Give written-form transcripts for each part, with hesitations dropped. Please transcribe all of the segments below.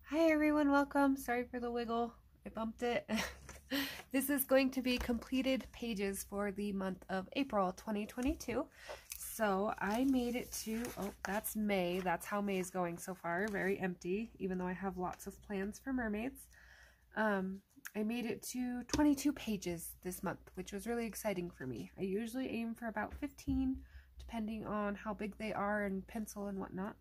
Hi everyone, welcome. Sorry for the wiggle. I bumped it. This is going to be completed pages for the month of April 2022. So I made it to, oh, that's May. That's how May is going so far. Very empty, even though I have lots of plans for mermaids. I made it to 22 pages this month, which was really exciting for me. I usually aim for about 15, depending on how big they are and pencil and whatnot.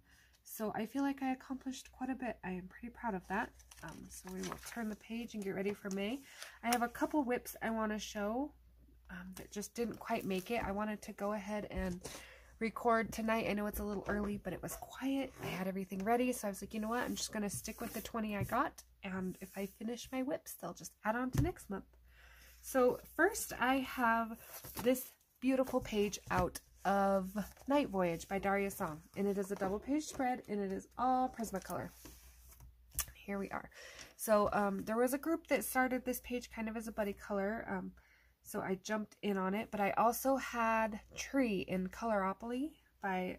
So I feel like I accomplished quite a bit. I am pretty proud of that. So we will turn the page and get ready for May. I have a couple whips I want to show that just didn't quite make it. I wanted to go ahead and record tonight. I know it's a little early, but it was quiet. I had everything ready, so I was like, you know what? I'm just going to stick with the 20 I got, and if I finish my whips, they'll just add on to next month. So first I have this beautiful page out of Night Voyage by Daria Song, and it is a double page spread, and it is all Prismacolor. Here we are. So there was a group that started this page kind of as a buddy color, so I jumped in on it, but I also had Tree in Coloropoly by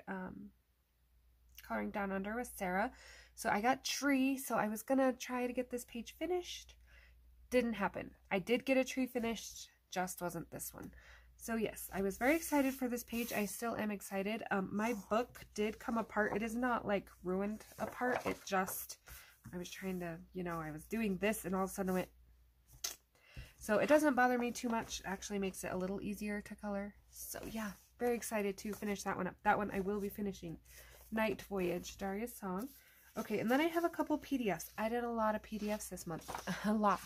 Coloring Down Under with Sarah. So I got Tree, so I was gonna try to get this page finished. Didn't happen. I did get a Tree finished, just wasn't this one. So yes, I was very excited for this page. I still am excited. My book did come apart. It is not like ruined apart. It just, I was trying to, you know, I was doing this and all of a sudden it went. So it doesn't bother me too much. It actually makes it a little easier to color. So yeah, very excited to finish that one up. That one I will be finishing. Night Voyage, Daria's Song. Okay, and then I have a couple PDFs. I did a lot of PDFs this month. A lot.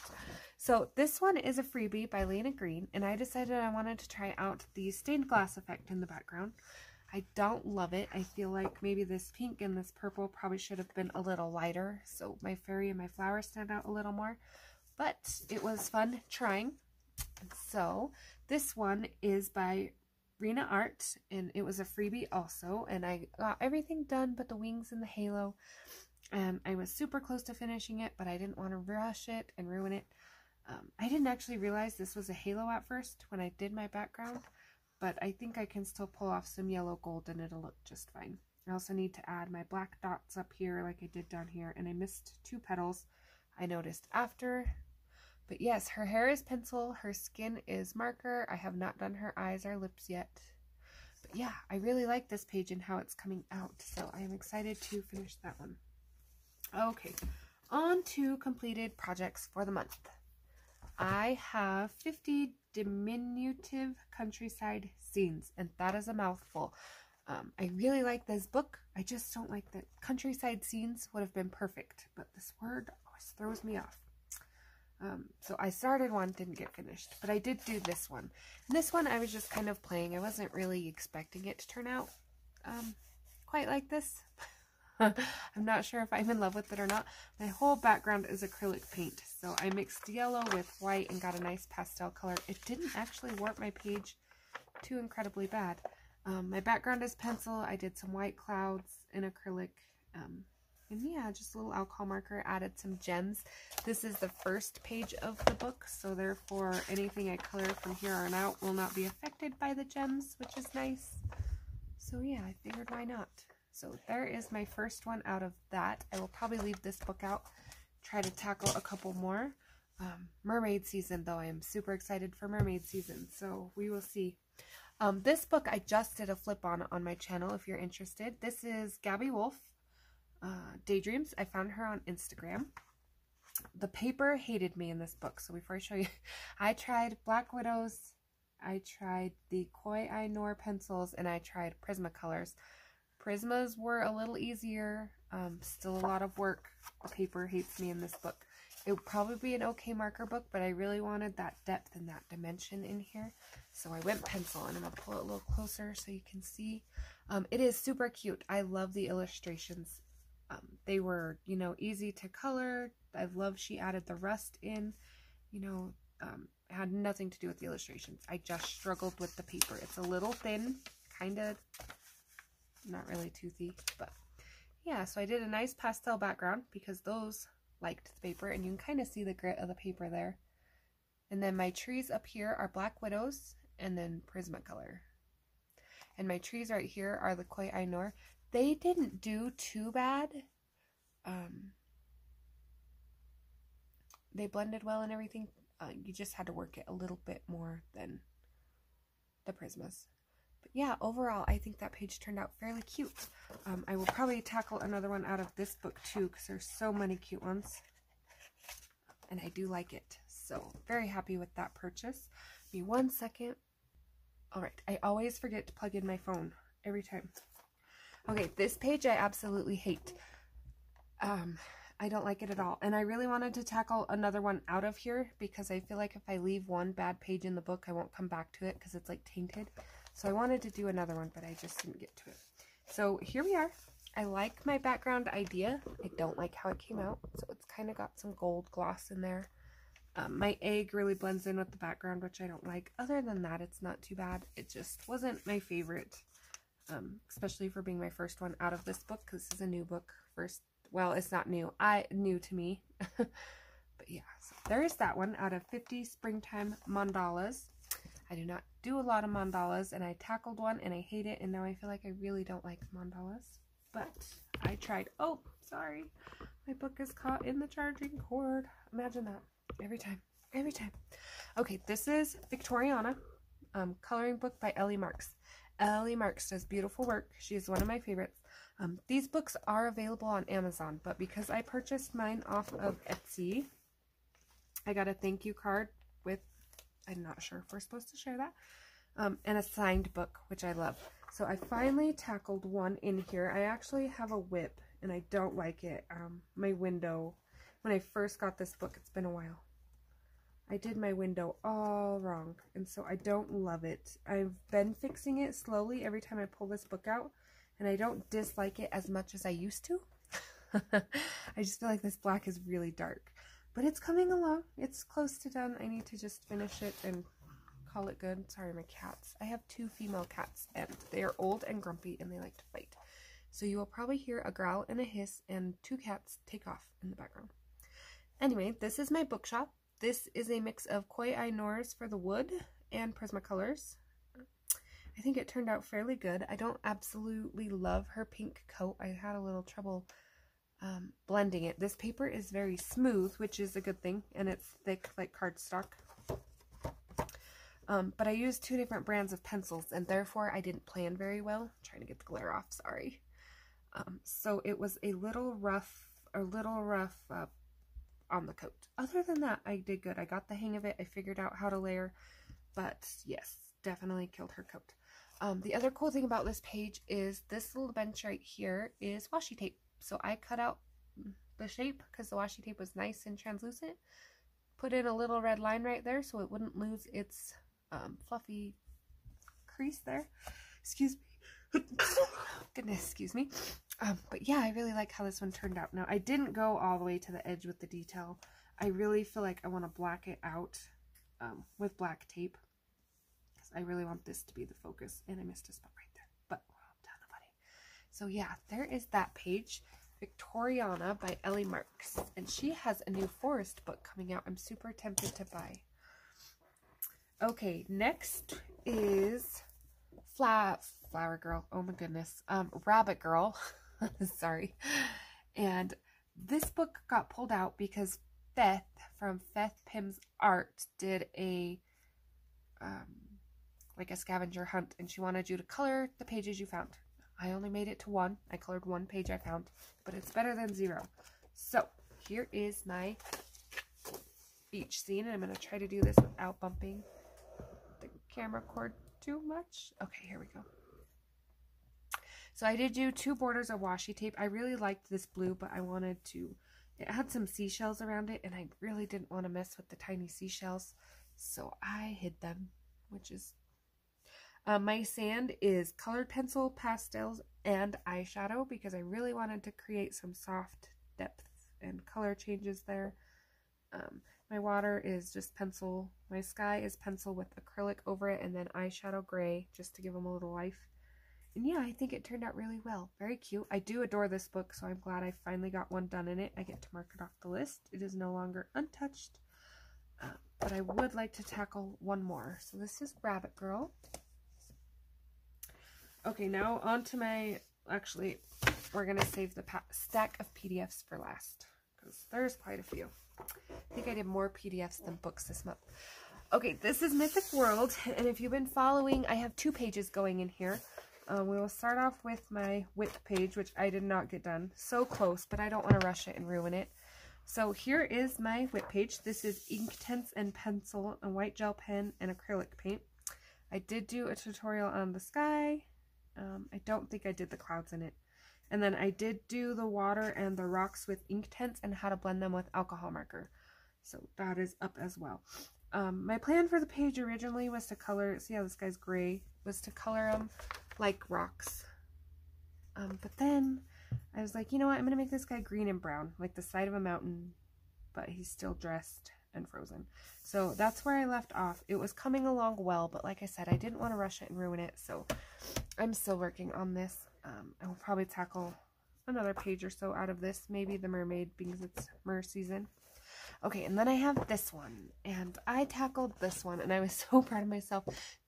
So this one is a freebie by Lena Green, and I decided I wanted to try out the stained glass effect in the background. I don't love it. I feel like maybe this pink and this purple probably should have been a little lighter, so my fairy and my flowers stand out a little more. But it was fun trying. So this one is by Rena Art, and it was a freebie also, and I got everything done but the wings and the halo. I was super close to finishing it, but I didn't want to rush it and ruin it. I didn't actually realize this was a halo at first when I did my background, but I think I can still pull off some yellow gold and it'll look just fine. I also need to add my black dots up here like I did down here, and I missed 2 petals I noticed after. But yes, her hair is pencil, her skin is marker. I have not done her eyes or lips yet. But yeah, I really like this page and how it's coming out, so I am excited to finish that one. Okay, on to completed projects for the month. I have 50 diminutive countryside scenes, and that is a mouthful. I really like this book. I just don't like that countryside scenes would have been perfect, but this word always throws me off. So I started one, didn't get finished, but I did do this one. And this one I was just kind of playing. I wasn't really expecting it to turn out quite like this. I'm not sure if I'm in love with it or not. My whole background is acrylic paint, so I mixed yellow with white and got a nice pastel color. It didn't actually warp my page too incredibly bad. My background is pencil. I did some white clouds in acrylic, and yeah, just a little alcohol marker. Added some gems. This is the first page of the book, so therefore anything I color from here on out will not be affected by the gems, which is nice. So yeah, I figured why not. So there is my first one out of that. I will probably leave this book out, try to tackle a couple more. Mermaid season, though, I am super excited for mermaid season, so we will see. This book I just did a flip on my channel if you're interested. This is Gabby Wolf, Daydreams. I found her on Instagram. The paper hated me in this book, so before I show you, I tried Black Widows, I tried the Koi Eye Noir pencils, and I tried Prismacolors. Prismas were a little easier, still a lot of work. The paper hates me in this book. It would probably be an okay marker book, but I really wanted that depth and that dimension in here. So I went pencil, and I'm going to pull it a little closer so you can see. It is super cute. I love the illustrations. They were, you know, easy to color. I love she added the rust in. You know, it had nothing to do with the illustrations. I just struggled with the paper. It's a little thin, kind of. Not really toothy, but yeah, so I did a nice pastel background because those liked the paper, and you can kind of see the grit of the paper there. And then my trees up here are Black Widows and then Prismacolor. And my trees right here are the Koi Eye Noir. They didn't do too bad. they blended well and everything. You just had to work it a little bit more than the Prismas. But yeah, overall, I think that page turned out fairly cute. I will probably tackle another one out of this book too, because there's so many cute ones. And I do like it. So, very happy with that purchase. Give me 1 second. Alright, I always forget to plug in my phone every time. Okay, this page I absolutely hate. I don't like it at all. And I really wanted to tackle another one out of here because I feel like if I leave one bad page in the book, I won't come back to it because it's like tainted. So I wanted to do another one, but I just didn't get to it. So here we are. I like my background idea. I don't like how it came out. So it's kind of got some gold gloss in there. My egg really blends in with the background, which I don't like. Other than that, it's not too bad. It just wasn't my favorite, especially for being my first one out of this book, because this is a new book. Well, it's not new. New to me. But yeah, so there is that one out of 50 Springtime Mandalas. I do not do a lot of mandalas, and I tackled one, and I hate it, and now I feel like I really don't like mandalas. But I tried. Oh, sorry. My book is caught in the charging cord. Imagine that. Every time. Every time. Okay, this is Victoriana, coloring book by Ellie Marks. Ellie Marks does beautiful work. She is one of my favorites. These books are available on Amazon, but because I purchased mine off of Etsy, I got a thank you card with, I'm not sure if we're supposed to share that, and a signed book, which I love. So I finally tackled one in here. I actually have a whip, and I don't like it. My window, when I first got this book, it's been a while. I did my window all wrong, and so I don't love it. I've been fixing it slowly every time I pull this book out, and I don't dislike it as much as I used to. I just feel like this black is really dark. But it's coming along. It's close to done. I need to just finish it and call it good. Sorry, my cats. I have 2 female cats, and they are old and grumpy, and they like to fight. So you will probably hear a growl and a hiss, and 2 cats take off in the background. Anyway, this is my bookshop. This is a mix of Koi Eye Noirs for the wood and Prismacolors. I think it turned out fairly good. I don't absolutely love her pink coat. I had a little trouble blending it. This paper is very smooth, which is a good thing, and it's thick like cardstock. But I used 2 different brands of pencils, and therefore I didn't plan very well. I'm trying to get the glare off, sorry. So it was a little rough on the coat. Other than that, I did good. I got the hang of it. I figured out how to layer, but yes, definitely killed her coat. The other cool thing about this page is this little bench right here is washi tape. So I cut out the shape because the washi tape was nice and translucent. Put in a little red line right there so it wouldn't lose its fluffy crease there. Excuse me. Goodness, excuse me. But yeah, I really like how this one turned out. Now, I didn't go all the way to the edge with the detail. I really feel like I want to black it out with black tape. I really want this to be the focus, and I missed a spot right there, but down the body. So yeah, there is that page, Victoriana by Ellie Marks, and she has a new forest book coming out. I'm super tempted to buy. Okay, next is Flower Girl. Oh my goodness, Rabbit Girl. Sorry. And this book got pulled out because Beth from Beth Pym's Art did a like a scavenger hunt, and she wanted you to color the pages you found. I only made it to 1. I colored 1 page I found, but it's better than 0. So here is my beach scene, and I'm going to try to do this without bumping the camera cord too much. Okay, here we go. So I did do 2 borders of washi tape. I really liked this blue, but I wanted to, it had some seashells around it, and I really didn't want to mess with the tiny seashells, so I hid them, which is my sand is colored pencil, pastels, and eyeshadow because I really wanted to create some soft depth and color changes there. My water is just pencil. My sky is pencil with acrylic over it, and then eyeshadow gray just to give them a little life. And yeah, I think it turned out really well. Very cute. I do adore this book, so I'm glad I finally got one done in it. I get to mark it off the list. It is no longer untouched. But I would like to tackle one more. So this is Rabbit Girl. Okay, now on to my, actually, we're going to save the stack of PDFs for last, because there's quite a few. I think I did more PDFs than books this month. Okay, this is Mythic World, and if you've been following, I have 2 pages going in here. We will start off with my whip page, which I did not get done. So close, but I don't want to rush it and ruin it. So here is my whip page. This is Inktense and pencil, a white gel pen, and acrylic paint. I did do a tutorial on the sky. I don't think I did the clouds in it. And then I did do the water and the rocks with Inktense and how to blend them with alcohol marker. So that is up as well. My plan for the page originally was to color, see how this guy's gray, was to color them like rocks. But then I was like, you know what, I'm going to make this guy green and brown, like the side of a mountain, but he's still dressed and frozen. So that's where I left off. It was coming along well, but like I said, I didn't want to rush it and ruin it, so I'm still working on this. I will probably tackle another page or so out of this, maybe the mermaid, because it's mer season. Okay, and then I have this one, and I tackled this one, and I was so proud of myself.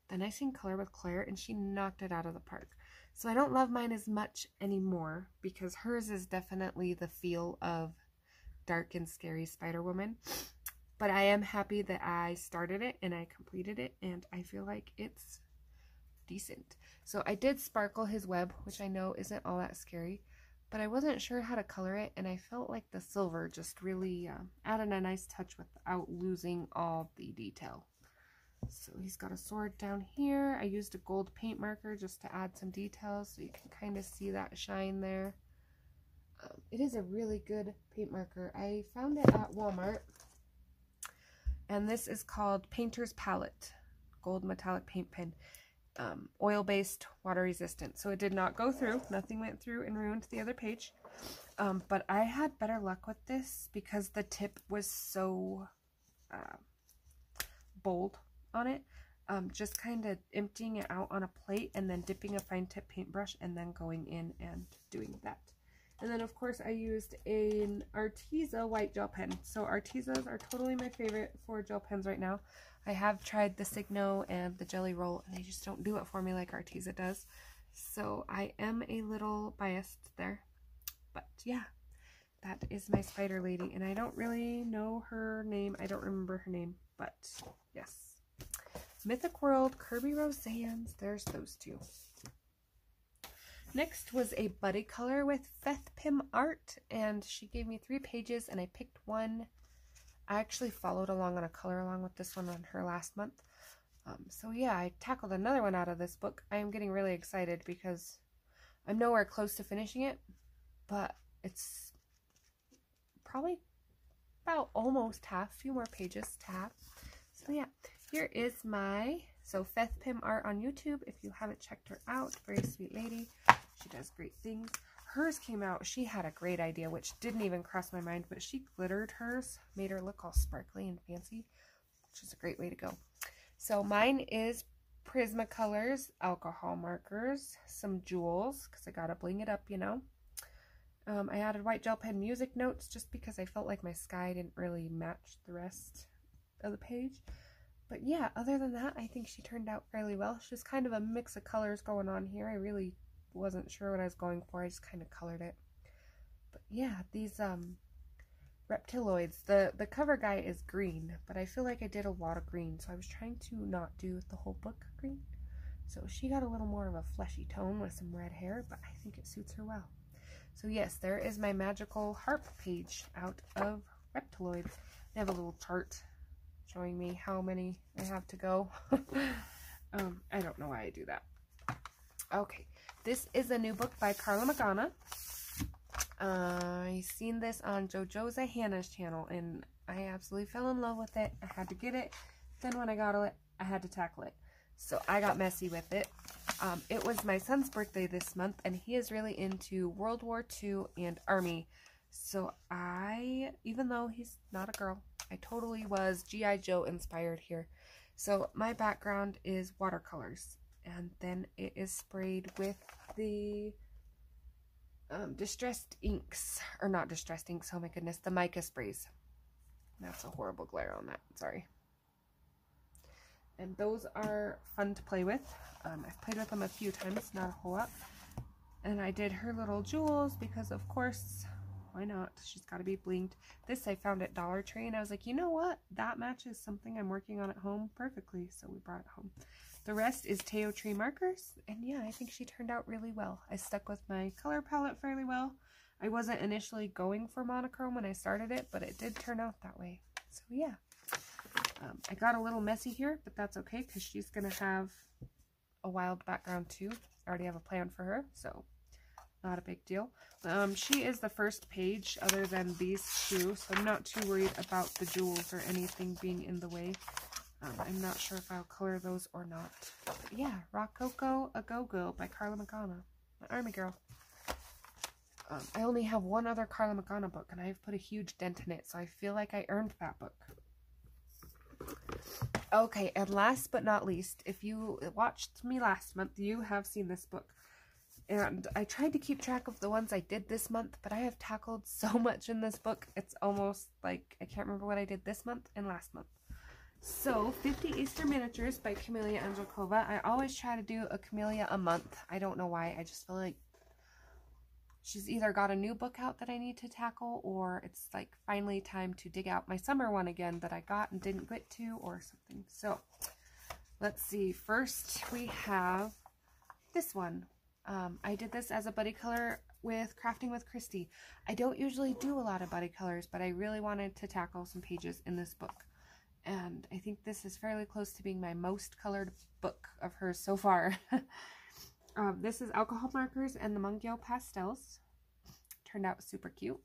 Then I seen Color with Claire, and she knocked it out of the park. So I don't love mine as much anymore, because hers is definitely the feel of dark and scary Spider-Woman. But I am happy that I started it, and I completed it, and I feel like it's decent. So I did sparkle his web, which I know isn't all that scary, but I wasn't sure how to color it, and I felt like the silver just really added a nice touch without losing all the detail. So he's got a sword down here. I used a gold paint marker just to add some details so you can kind of see that shine there. It is a really good paint marker. I found it at Walmart, and this is called Painter's Palette Gold Metallic Paint Pen. Oil-based, water-resistant. So it did not go through. Nothing went through and ruined the other page. But I had better luck with this because the tip was so bold on it. Just kind of emptying it out on a plate and then dipping a fine tip paintbrush and then going in and doing that. And then of course I used an Arteza white gel pen. So Artezas are totally my favorite for gel pens right now. I have tried the Signo and the Jelly Roll, and they just don't do it for me like Arteza does. So I am a little biased there. But yeah, that is my spider lady, and I don't really know her name. I don't remember her name, but yes. Mythic World, Kirby Roseanne's, there's those 2. Next was a buddy color with Feth Pim Art, and she gave me 3 pages, and I picked one. I actually followed along on a color along with this one on her last month. So yeah, I tackled another one out of this book. I am getting really excited because I'm nowhere close to finishing it, but it's probably about almost half, a few more pages to have. So yeah, here is my, so Feth Pim Art on YouTube, if you haven't checked her out, very sweet lady. She does great things. Hers came out, she had a great idea, which didn't even cross my mind, but she glittered hers, made her look all sparkly and fancy, which is a great way to go. So mine is Prismacolors, alcohol markers, some jewels, because I gotta bling it up, you know. I added white gel pen music notes just because I felt like my sky didn't really match the rest of the page. But yeah, other than that, I think she turned out fairly well. She's kind of a mix of colors going on here. I really wasn't sure what I was going for. I just kind of colored it. But yeah, these reptiloids, the cover guy is green, but I feel like I did a lot of green, so I was trying to not do the whole book green. So she got a little more of a fleshy tone with some red hair, but I think it suits her well. So yes, there is my magical harp page out of Reptiloids. I have a little chart showing me how many I have to go. I don't know why I do that. Okay, this is a new book by Carla Magana. I seen this on JoJo's Hannah's channel, and I absolutely fell in love with it. I had to get it. Then when I got it, I had to tackle it. So I got messy with it. It was my son's birthday this month, and he is really into World War II and Army. So even though he's not a girl, I totally was G.I. Joe inspired here. So my background is watercolors, and then it is sprayed with the distressed inks, or not distressed inks, oh my goodness, the mica sprays. That's a horrible glare on that, sorry. And those are fun to play with. I've played with them a few times, not a whole lot. And I did her little jewels because, of course, Why not? She's got to be blinged. This I found at Dollar Tree, and I was like, you know what? That matches something I'm working on at home perfectly, so we brought it home. The rest is Teo Tree markers, and yeah, I think she turned out really well. I stuck with my color palette fairly well. I wasn't initially going for monochrome when I started it, but it did turn out that way. So yeah, I got a little messy here, but that's okay because she's going to have a wild background too. I already have a plan for her, so not a big deal. She is the first page other than these two, so I'm not too worried about the jewels or anything being in the way. I'm not sure if I'll color those or not. But yeah, Rococo A Go-Go by Carla Magana, my army girl. I only have one other Carla Magana book, and I've put a huge dent in it, so I feel like I earned that book. Okay, and last but not least, if you watched me last month, you have seen this book. And I tried to keep track of the ones I did this month, but I have tackled so much in this book, it's almost like I can't remember what I did this month and last month. So, 50 Easter Miniatures by Camellia Angelkova. I always try to do a Camellia a month. I don't know why. I just feel like she's either got a new book out that I need to tackle, or it's like finally time to dig out my summer one again that I got and didn't get to, or something. So, let's see. First, we have this one. I did this as a buddy color with Crafting with Christy. I don't usually do a lot of buddy colors, but I really wanted to tackle some pages in this book. And I think this is fairly close to being my most colored book of hers so far. This is Alcohol Markers and the Mungiao Pastels. Turned out super cute.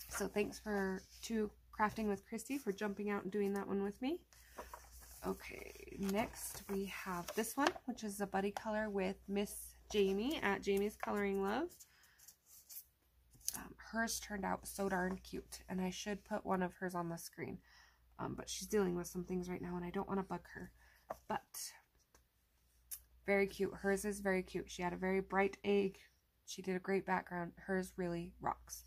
So thanks to Crafting with Christy for jumping out and doing that one with me. Okay, next we have this one, which is a buddy color with Miss Jamie at Jamie's Coloring Love. Hers turned out so darn cute, and I should put one of hers on the screen. But she's dealing with some things right now, and I don't want to bug her. But very cute. Hers is very cute. She had a very bright egg. She did a great background. Hers really rocks.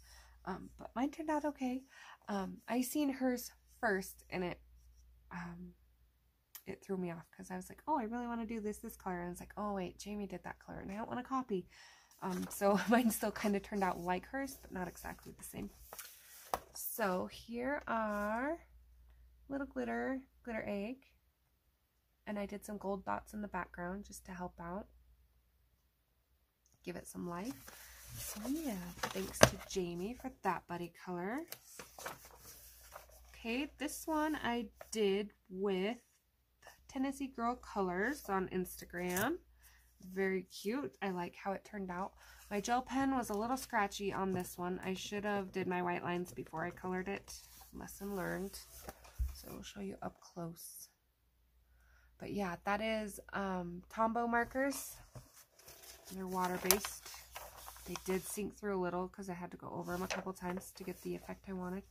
But mine turned out okay. I seen hers first, and it threw me off because I was like, oh, I really want to do this color. And I was like, oh, wait, Jamie did that color, and I don't want to copy. So mine still kind of turned out like hers, but not exactly the same. So here are little glitter egg, and I did some gold dots in the background just to help out, give it some life. So yeah, thanks to Jamie for that buddy color. Okay, this one I did with Tennessee Girl Colors on Instagram. Very cute. I like how it turned out. My gel pen was a little scratchy on this one. I should have did my white lines before I colored it. Lesson learned. So I'll show you up close. But yeah, that is Tombow markers. They're water-based. They did sink through a little because I had to go over them a couple times to get the effect I wanted.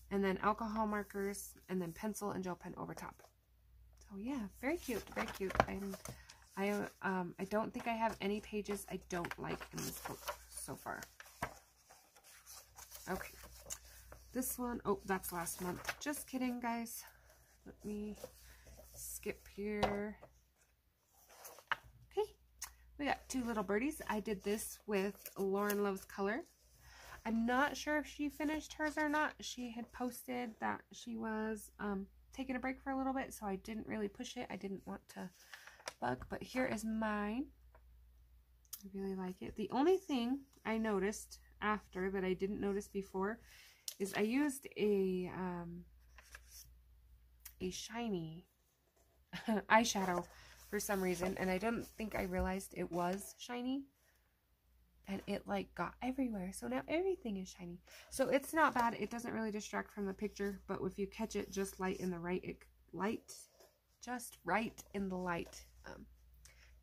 And then alcohol markers, and then pencil and gel pen over top. So yeah, very cute, very cute. And I don't think I have any pages I don't like in this book so far. Okay. This one, oh, that's last month. Just kidding, guys. Let me skip here. Okay, we got two little birdies. I did this with Lauren Loves Color. I'm not sure if she finished hers or not. She had posted that she was taking a break for a little bit, so I didn't really push it. I didn't want to bug, but here is mine. I really like it. The only thing I noticed after that I didn't notice before is I used a shiny eyeshadow for some reason, and I don't think I realized it was shiny, and it like got everywhere, so now everything is shiny. So it's not bad. It doesn't really distract from the picture, but if you catch it just right in the light,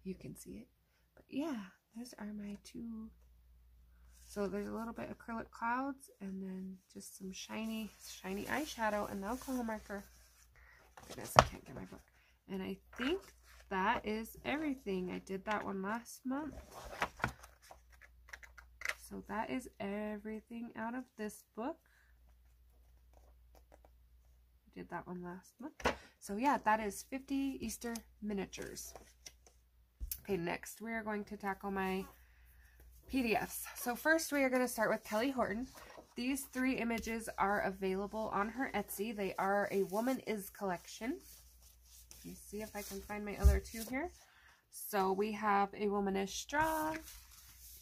you can see it. But yeah, those are my two. So there's a little bit of acrylic clouds, and then just some shiny eyeshadow and the alcohol marker. Goodness, I can't get my book. And I think that is everything. I did that one last month. So that is everything out of this book. I did that one last month. So yeah, that is 50 Easter miniatures. Okay, next we are going to tackle my PDFs. So first we are going to start with Kelly Horton. These 3 images are available on her Etsy. They are a Woman Is collection. Let me see if I can find my other 2 here. So we have A Woman Is Strong,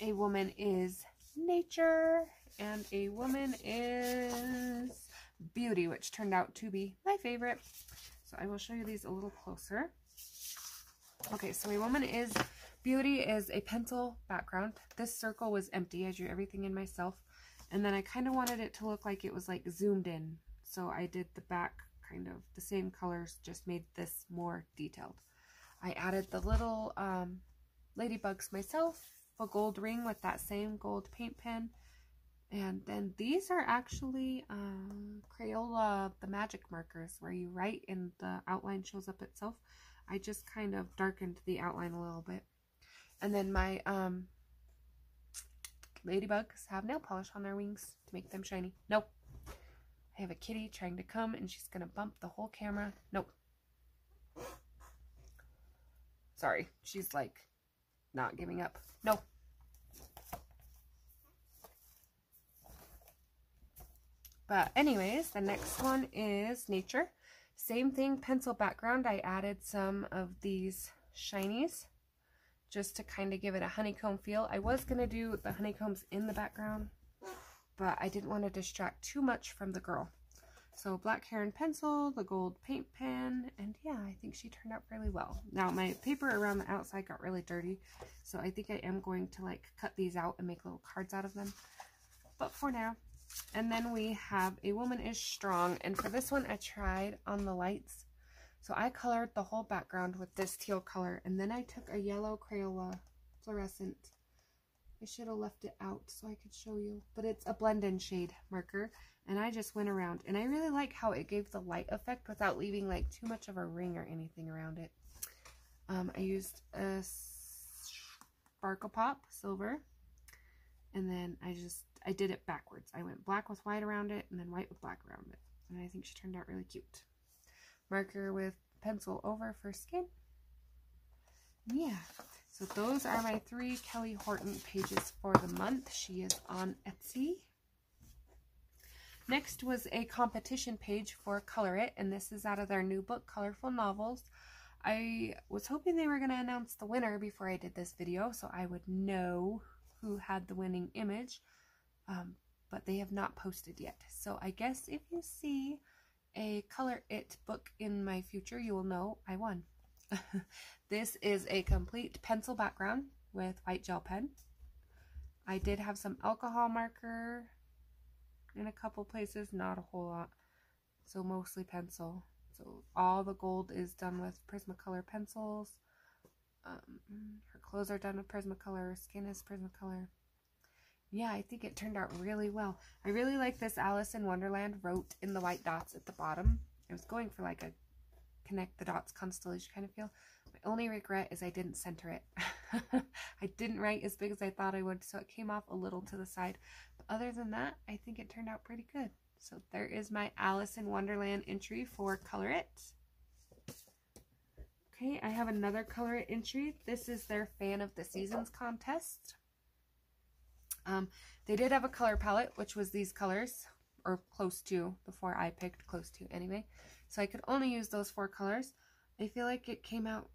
A Woman Is Nature, and A Woman Is Beauty, which turned out to be my favorite. So I will show you these a little closer. Okay, so A Woman Is Beauty is a pencil background. This circle was empty. I drew everything in myself. And then I kind of wanted it to look like it was like zoomed in. So I did the back kind of the same colors, just made this more detailed. I added the little ladybugs myself, a gold ring with that same gold paint pen. And then these are actually Crayola, the magic markers, where you write and the outline shows up itself. I just kind of darkened the outline a little bit. And then my ladybugs have nail polish on their wings to make them shiny. Nope. I have a kitty trying to come and she's going to bump the whole camera. Nope. Sorry. She's like not giving up. No. But anyways, the next one is Nature. Same thing, pencil background. I added some of these shinies just to kind of give it a honeycomb feel. I was going to do the honeycombs in the background, but I didn't want to distract too much from the girl. So black hair and pencil, the gold paint pen, and yeah, I think she turned out really well. Now my paper around the outside got really dirty, so I think I am going to like cut these out and make little cards out of them. But for now. And then we have A Woman Is Strong, and for this one I tried on the lights. So I colored the whole background with this teal color, and then I took a yellow Crayola fluorescent. I should have left it out so I could show you, but it's a blend-in shade marker, and I just went around, and I really like how it gave the light effect without leaving like too much of a ring or anything around it. I used a Sparkle Pop silver, and then I did it backwards. I went black with white around it, and then white with black around it, and I think she turned out really cute. Marker with pencil over for skin. Yeah, so those are my 3 Kelly Horton pages for the month. She is on Etsy. Next was a competition page for Color It, and this is out of their new book, Colorful Novels. I was hoping they were going to announce the winner before I did this video, so I would know who had the winning image, but they have not posted yet. So I guess if you see a Color It book in my future, you will know I won. This is a complete pencil background with white gel pen. I did have some alcohol marker in a couple places, not a whole lot, so mostly pencil. So all the gold is done with Prismacolor pencils. Her clothes are done with Prismacolor, skin is Prismacolor. Yeah, I think it turned out really well. I really like this Alice in Wonderland wrote in the white dots at the bottom. I was going for like a connect the dots constellation kind of feel. My only regret is I didn't center it. I didn't write as big as I thought I would, so it came off a little to the side. But other than that, I think it turned out pretty good. So there is my Alice in Wonderland entry for Color It. Okay, I have another Color It entry. This is their Fan of the Seasons contest. They did have a color palette, which was these colors, or close to, before I picked close to anyway. So I could only use those 4 colors. I feel like it came out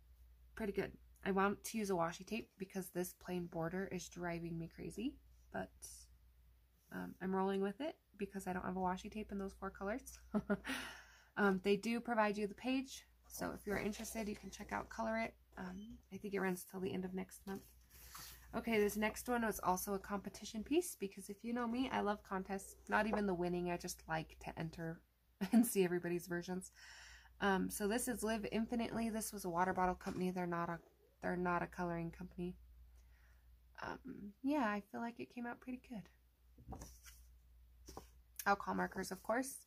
pretty good. I want to use a washi tape because this plain border is driving me crazy, but I'm rolling with it because I don't have a washi tape in those 4 colors. They do provide you the page, so if you're interested, you can check out Color It. I think it runs till the end of next month. Okay, this next one was also a competition piece because if you know me, I love contests. Not even the winning, I just like to enter and see everybody's versions. So this is Live Infinitely. This was a water bottle company. They're not a coloring company. Yeah, I feel like it came out pretty good. Alcohol markers, of course.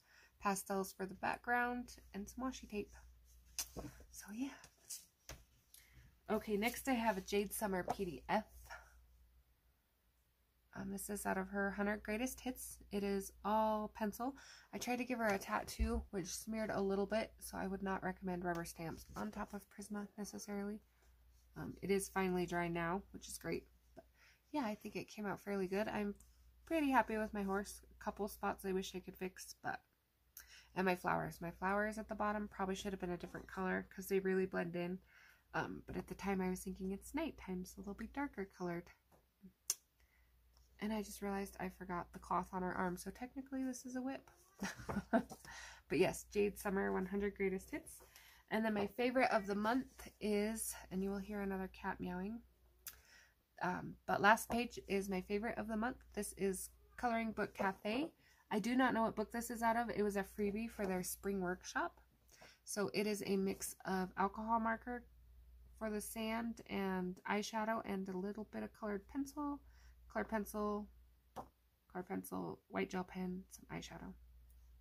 Pastels for the background and some washi tape. So yeah. Okay, next I have a Jade Summer PDF. This is out of her 100 Greatest Hits. It is all pencil. I tried to give her a tattoo, which smeared a little bit, so I would not recommend rubber stamps on top of Prisma necessarily. It is finally dry now, which is great. But yeah, I think it came out fairly good. I'm pretty happy with my horse. A couple spots I wish I could fix, but... And my flowers. My flowers at the bottom probably should have been a different color because they really blend in. But at the time I was thinking it's nighttime, so they'll be darker colored. And I just realized I forgot the cloth on her arm, so technically this is a whip. But yes, Jade Summer 100 Greatest Hits. And then my favorite of the month is, and you will hear another cat meowing, but last page is my favorite of the month. This is Coloring Book Cafe. I do not know what book this is out of. It was a freebie for their spring workshop. So it is a mix of alcohol marker for the sand and eyeshadow and a little bit of colored pencil, white gel pen, some eyeshadow.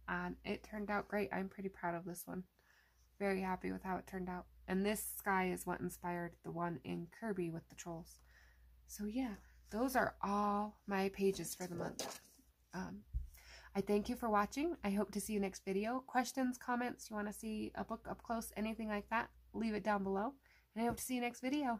And it turned out great. I'm pretty proud of this one. Very happy with how it turned out. And this sky is what inspired the one in Kirby with the trolls. So yeah, those are all my pages for the month. I thank you for watching. I hope to see you next video. Questions, comments, you want to see a book up close, anything like that, leave it down below. And I hope to see you next video.